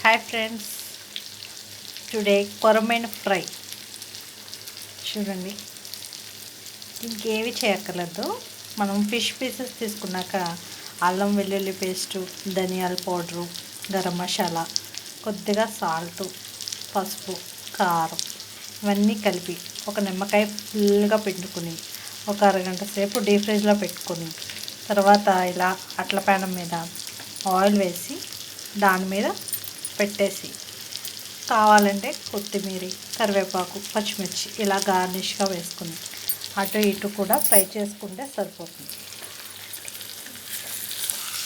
Hi friends, today కొరమైన fry చూడండి. ఇంకేవి చేయక్కర్లేదు. మనం ఫిష్ పీసెస్ తీసుకున్నాక అల్లం వెల్లుల్లి పేస్టు, ధనియాల పౌడరు, గరం మసాలా, కొద్దిగా సాల్టు, పసుపు, కారం ఇవన్నీ కలిపి ఒక నిమ్మకాయ ఫుల్గా పిండుకొని ఒక అరగంట సేపు డీప్ ఫ్రిడ్జ్లో పెట్టుకొని తర్వాత ఇలా అట్ల ప్యానం మీద ఆయిల్ వేసి దాని మీద పెట్టేసి కావాలంటే కొత్తిమీర, కరివేపాకు, పచ్చిమిర్చి ఇలా గార్నిష్గా వేసుకుని అటు ఇటు కూడా ఫ్రై చేసుకుంటే సరిపోతుంది.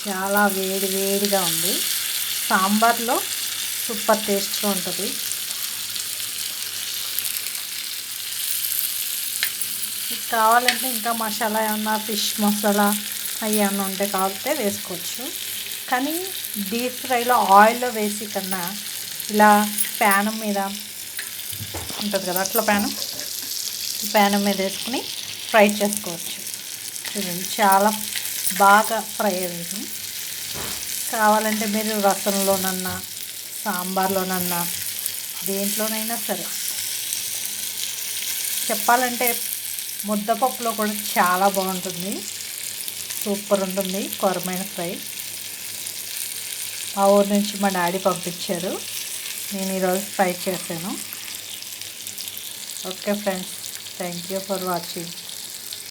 చాలా వేడి వేడిగా ఉంది. సాంబార్లో సూపర్ టేస్ట్గా ఉంటుంది. మీకు కావాలంటే ఇంకా మసాలా ఏమన్నా ఫిష్ మసాలా అవి ఏమన్నా ఉంటే కావాలంటే వేసుకోవచ్చు. కానీ డీప్ ఫ్రైలో ఆయిల్లో వేసి కన్నా ఇలా ప్యానం మీద ఉంటుంది కదా, అట్లా ప్యానం మీద వేసుకుని ఫ్రై చేసుకోవచ్చు. చూడండి, చాలా బాగా ఫ్రై అయ్యింది. కావాలంటే మీరు రసంలోనన్నా, సాంబార్లోనన్నా, దేంట్లోనైనా సరే, చెప్పాలంటే ముద్దపప్పులో కూడా చాలా బాగుంటుంది. సూపర్ ఉంటుంది కొరమైన ఫ్రై. మా ఊరు నుంచి మా డాడీ పంపించారు, నేను ఈరోజు ఫ్రై చేశాను. Okay friends, thank you for watching.